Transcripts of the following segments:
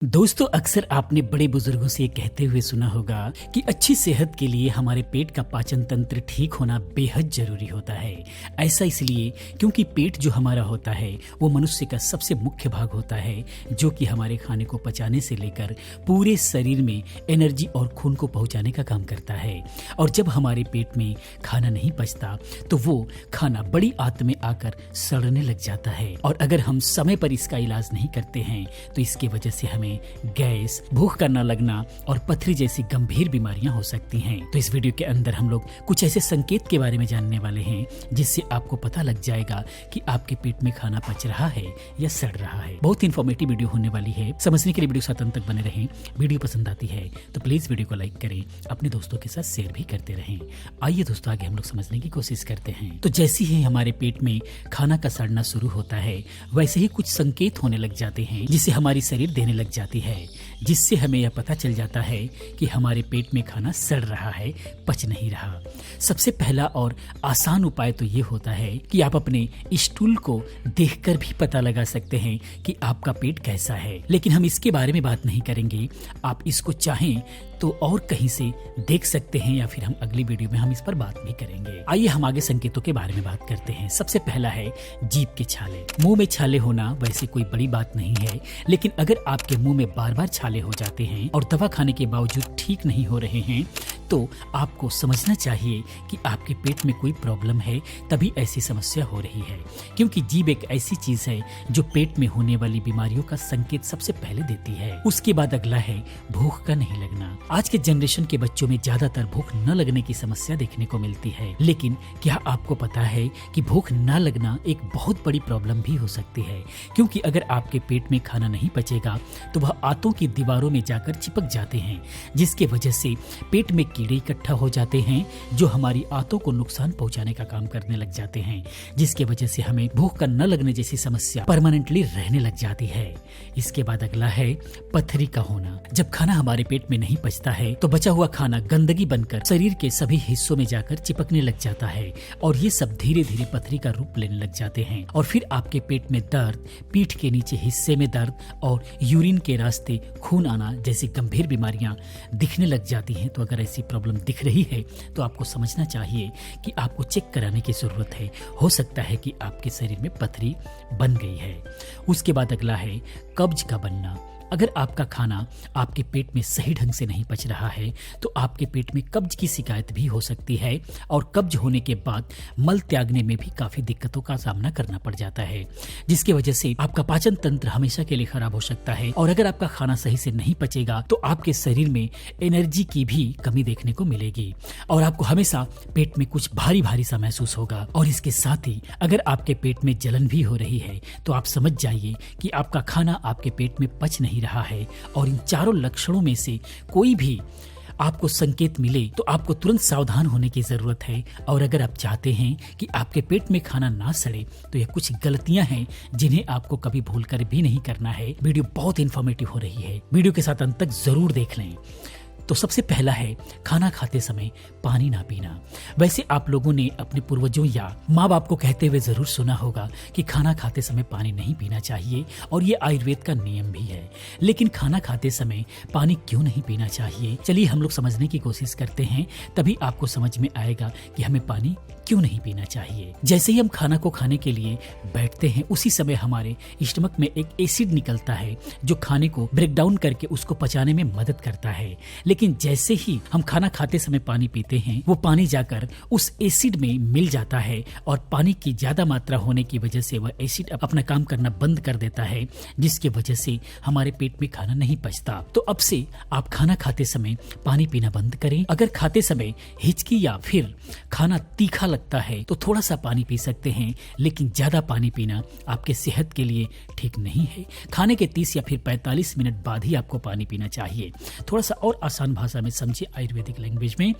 दोस्तों, अक्सर आपने बड़े बुजुर्गों से ये कहते हुए सुना होगा कि अच्छी सेहत के लिए हमारे पेट का पाचन तंत्र ठीक होना बेहद जरूरी होता है। ऐसा इसलिए क्योंकि पेट जो हमारा होता है वो मनुष्य का सबसे मुख्य भाग होता है, जो कि हमारे खाने को पचाने से लेकर पूरे शरीर में एनर्जी और खून को पहुंचाने का काम करता है। और जब हमारे पेट में खाना नहीं पचता तो वो खाना बड़ी आंत में आकर सड़ने लग जाता है, और अगर हम समय पर इसका इलाज नहीं करते हैं तो इसकी वजह से हमें गैस, भूख का न लगना और पथरी जैसी गंभीर बीमारियां हो सकती हैं। तो इस वीडियो के अंदर हम लोग कुछ ऐसे संकेत के बारे में जानने वाले हैं जिससे आपको पता लग जाएगा कि आपके पेट में खाना पच रहा है या सड़ रहा है। बहुत इंफॉर्मेटिव वीडियो होने वाली है, समझने के लिए वीडियो साथ अंत तक बने रहें। वीडियो पसंद आती है तो प्लीज वीडियो को लाइक करें, अपने दोस्तों के साथ शेयर भी करते रहें। आइए दोस्तों, आगे हम लोग समझने की कोशिश करते हैं। तो जैसे ही हमारे पेट में खाना का सड़ना शुरू होता है, वैसे ही कुछ संकेत होने लग जाते हैं जिसे हमारी शरीर देने लग जाती है, जिससे हमें यह पता चल जाता है कि हमारे पेट में खाना सड़ रहा है, पच नहीं रहा। सबसे पहला और आसान उपाय तो ये होता है कि आप अपने स्टूल को देखकर भी पता लगा सकते हैं कि आपका पेट कैसा है, लेकिन हम इसके बारे में बात नहीं करेंगे। आप इसको चाहें तो और कहीं से देख सकते हैं या फिर हम अगली वीडियो में हम इस पर बात भी करेंगे। आइए हम आगे संकेतों के बारे में बात करते हैं। सबसे पहला है जीभ के छाले। मुंह में छाले होना वैसे कोई बड़ी बात नहीं है, लेकिन अगर आपके मुंह में बार बार छाले हो जाते हैं और दवा खाने के बावजूद ठीक नहीं हो रहे हैं तो आपको समझना चाहिए कि आपके पेट में कोई प्रॉब्लम है, तभी ऐसी समस्या हो रही है। क्योंकि जीभ एक ऐसी चीज है जो पेट में होने वाली बीमारियों का संकेत सबसे पहले देती है। उसके बाद अगला है भूख का नहीं लगना। आज के जनरेशन के बच्चों में ज्यादातर भूख न लगने की समस्या देखने को मिलती है, लेकिन क्या आपको पता है कि भूख न लगना एक बहुत बड़ी प्रॉब्लम भी हो सकती है। क्योंकि अगर आपके पेट में खाना नहीं पचेगा तो वह आंतों की दीवारों में जाकर चिपक जाते हैं, जिसके वजह से पेट में कीड़े इकट्ठा हो जाते हैं जो हमारी आंतों को नुकसान पहुंचाने का काम करने लग जाते हैं, जिसके वजह से हमें भूख का न लगने जैसी समस्या परमानेंटली रहने लग जाती है। इसके बाद अगला है पथरी का होना। जब खाना हमारे पेट में नहीं पचता है तो बचा हुआ खाना गंदगी बनकर शरीर के सभी हिस्सों में जाकर चिपकने लग जाता है, और ये सब धीरे धीरे पथरी का रूप लेने लग जाते हैं। और फिर आपके पेट में दर्द, पीठ के नीचे हिस्से में दर्द और यूरिन के रास्ते खून आना जैसी गंभीर बीमारियां दिखने लग जाती हैं। तो अगर ऐसी प्रॉब्लम दिख रही है तो आपको समझना चाहिए कि आपको चेक कराने की जरूरत है। हो सकता है कि आपके शरीर में पथरी बन गई है। उसके बाद अगला है कब्ज का बनना। अगर आपका खाना आपके पेट में सही ढंग से नहीं पच रहा है तो आपके पेट में कब्ज की शिकायत भी हो सकती है, और कब्ज होने के बाद मल त्यागने में भी काफी दिक्कतों का सामना करना पड़ जाता है, जिसकी वजह से आपका पाचन तंत्र हमेशा के लिए खराब हो सकता है। और अगर आपका खाना सही से नहीं पचेगा तो आपके शरीर में एनर्जी की भी कमी देखने को मिलेगी और आपको हमेशा पेट में कुछ भारी भारी सा महसूस होगा। और इसके साथ ही अगर आपके पेट में जलन भी हो रही है तो आप समझ जाइए कि आपका खाना आपके पेट में पच नहीं रहा है। और इन चारों लक्षणों में से कोई भी आपको संकेत मिले तो आपको तुरंत सावधान होने की जरूरत है। और अगर आप चाहते हैं कि आपके पेट में खाना ना सड़े तो ये कुछ गलतियां हैं जिन्हें आपको कभी भूलकर भी नहीं करना है। वीडियो बहुत इंफॉर्मेटिव हो रही है, वीडियो के साथ अंत तक जरूर देख लें। तो सबसे पहला है खाना खाते समय पानी ना पीना। वैसे आप लोगों ने अपने पूर्वजों या माँ बाप को कहते हुए जरूर सुना होगा कि खाना खाते समय पानी नहीं पीना चाहिए, और ये आयुर्वेद का नियम भी है। लेकिन खाना खाते समय पानी क्यों नहीं पीना चाहिए, चलिए हम लोग समझने की कोशिश करते हैं, तभी आपको समझ में आएगा कि हमें पानी क्यों नहीं पीना चाहिए। जैसे ही हम खाना को खाने के लिए बैठते हैं उसी समय हमारे स्टमक में एक एसिड निकलता है जो खाने को ब्रेक डाउन करके उसको पचाने में मदद करता है। लेकिन जैसे ही हम खाना खाते समय पानी पीते हैं वो पानी जाकर उस एसिड में मिल जाता है, और पानी की ज्यादा मात्रा होने की वजह से वह एसिड अपना काम करना बंद कर देता है, जिसकी वजह से हमारे पेट में खाना नहीं पचता। तो अब से आप खाना खाते समय पानी पीना बंद करें। अगर खाते समय हिचकी या फिर खाना तीखा लगता है तो थोड़ा सा पानी पी सकते हैं, लेकिन ज्यादा पानी पीना आपके सेहत के लिए ठीक नहीं है। खाने के 30 या फिर 45 मिनट बाद ही आपको पानी पीना चाहिए। थोड़ा सा और आसान भाषा में समझिए, आयुर्वेदिक लैंग्वेज में,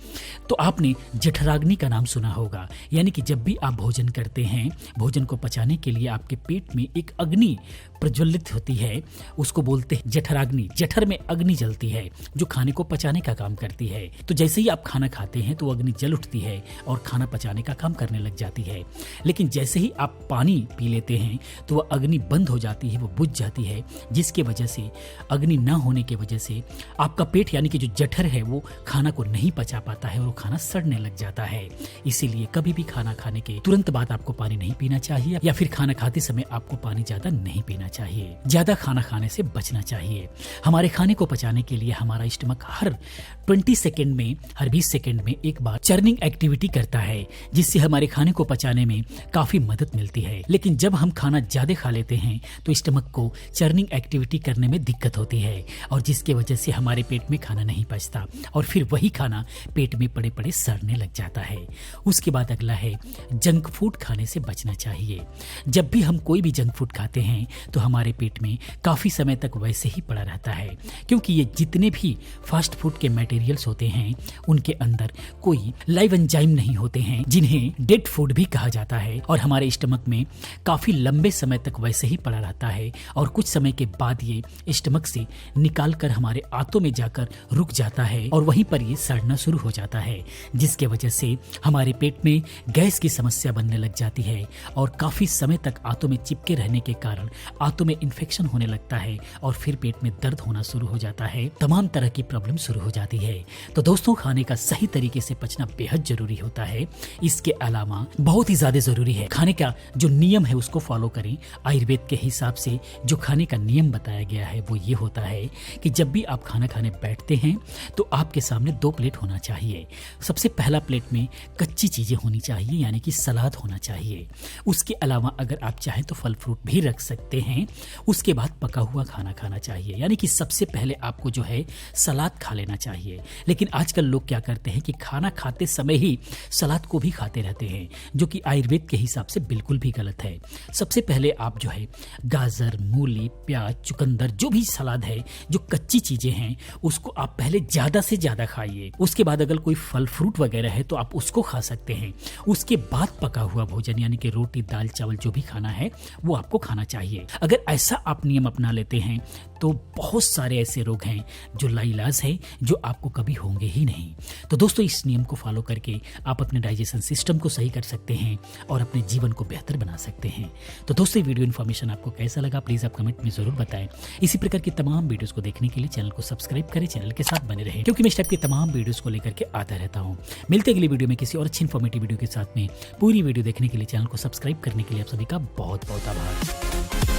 तो आपने जठराग्नि का नाम सुना होगा। यानी कि जब भी आप भोजन करते हैं, भोजन को पचाने के लिए आपके पेट में एक अग्नि प्रज्वलित होती है, उसको बोलते बोलते हैं जठराग्नि। जठर में अग्नि जलती है जो खाने को पचाने का काम करती है। तो जैसे ही आप खाना खाते हैं तो अग्नि जल उठती है और खाना पचाने का काम करने लग जाती है। लेकिन जैसे ही आप पानी पी लेते हैं तो वह अग्नि बंद हो जाती है, वो बुझ जाती है, जिसके वजह से अग्नि ना होने की वजह से आपका पेट यानी कि जो जठर है वो खाना को नहीं पचा पाता है और वो खाना सड़ने लग जाता है। इसीलिए कभी भी खाना खाने के तुरंत बाद आपको पानी नहीं पीना चाहिए या फिर खाना खाते समय आपको पानी ज्यादा नहीं पीना चाहिए। ज्यादा खाना खाने से बचना चाहिए। हमारे खाने को पचाने के लिए हमारा स्टमक हर 20 सेकेंड में, हर 20 सेकेंड में एक बार चर्निंग एक्टिविटी करता है, जिससे हमारे खाने को पचाने में काफी मदद मिलती है। लेकिन जब हम खाना ज्यादा खा लेते हैं तो स्टमक को चर्निंग एक्टिविटी करने में दिक्कत होती है और जिसके वजह से हमारे पेट में खाना नहीं पचता और फिर वही खाना पेट में पड़े पड़े सड़ने लग जाता है। उसके बाद अगला है जंक फूड खाने से बचना चाहिए। जब भी हम कोई भी जंक फूड खाते हैं तो हमारे पेट में काफी समय तक वैसे ही पड़ा रहता है, क्योंकि ये जितने भी फास्ट फूड के मटेरियल्स होते हैं उनके अंदर कोई लाइव एंजाइम नहीं होते हैं, जिन्हें डेड फूड भी कहा जाता है, और हमारे स्टमक में काफी लंबे समय तक वैसे ही पड़ा रहता है और कुछ समय के बाद ये स्टमक से निकाल कर हमारे आंतों में जाकर रुक जाता है और वहीं पर ये सड़ना शुरू हो जाता है, जिसके वजह से हमारे पेट में गैस की समस्या बनने लग जाती है और काफी समय तक आंतों में चिपके रहने के कारण आंतों में इन्फेक्शन होने लगता है और फिर पेट में दर्द होना शुरू हो जाता है। तमाम तरह की प्रॉब्लम शुरू हो जाती है। तो दोस्तों, खाने का सही तरीके से पचना बेहद जरूरी होता है। इसके अलावा बहुत ही ज्यादा जरूरी है खाने का जो नियम है उसको फॉलो करें। आयुर्वेद के हिसाब से जो खाने का नियम बताया गया है वो ये होता है कि जब भी आप खाना खाने बैठते हैं तो आपके सामने 2 प्लेट होना चाहिए। सबसे पहला प्लेट में कच्ची चीजें होनी चाहिए, यानी कि सलाद होना चाहिए। उसके अलावा अगर आप चाहें तो फल फ्रूट भी रख सकते हैं। उसके बाद पका हुआ खाना खाना चाहिए, यानी कि सबसे पहले आपको जो है सलाद खा लेना चाहिए। लेकिन आजकल लोग क्या करते हैं कि खाना खाते समय ही सलाद को भी खाते रहते हैं, जो कि आयुर्वेद के हिसाब से बिल्कुल भी गलत है। सबसे पहले आप जो है गाजर, मूली, प्याज, चुकंदर, जो भी सलाद है, जो कच्ची चीजें हैं, उसको आप पहले ज्यादा से ज्यादा खाइए। उसके बाद अगर कोई फल फ्रूट वगैरह है तो आप उसको खा सकते हैं। उसके बाद पका हुआ भोजन यानी कि रोटी, दाल, चावल जो भी खाना है वो आपको खाना चाहिए। अगर ऐसा आप नियम अपना लेते हैं तो बहुत सारे ऐसे रोग हैं जो लाइलाज है, जो आपको कभी होंगे ही नहीं। तो दोस्तों, इस नियम को फॉलो करके आप अपने डाइजेशन सिस्टम को सही कर सकते हैं और अपने जीवन को बेहतर बना सकते हैं। तो दोस्तों, वीडियो इन्फॉर्मेशन आपको कैसा लगा प्लीज आप कमेंट में जरूर बताएं। इसी प्रकार की तमाम वीडियोस को देखने के लिए चैनल को सब्सक्राइब करें, चैनल के साथ बने रहें, क्योंकि मैं इस टाइप की तमाम वीडियोस को लेकर के आता रहता हूँ। मिलते अगली वीडियो में किसी और अच्छी इन्फॉर्मेटिव वीडियो के साथ में। पूरी वीडियो देखने के लिए, चैनल को सब्सक्राइब करने के लिए आप सभी का बहुत बहुत आभार।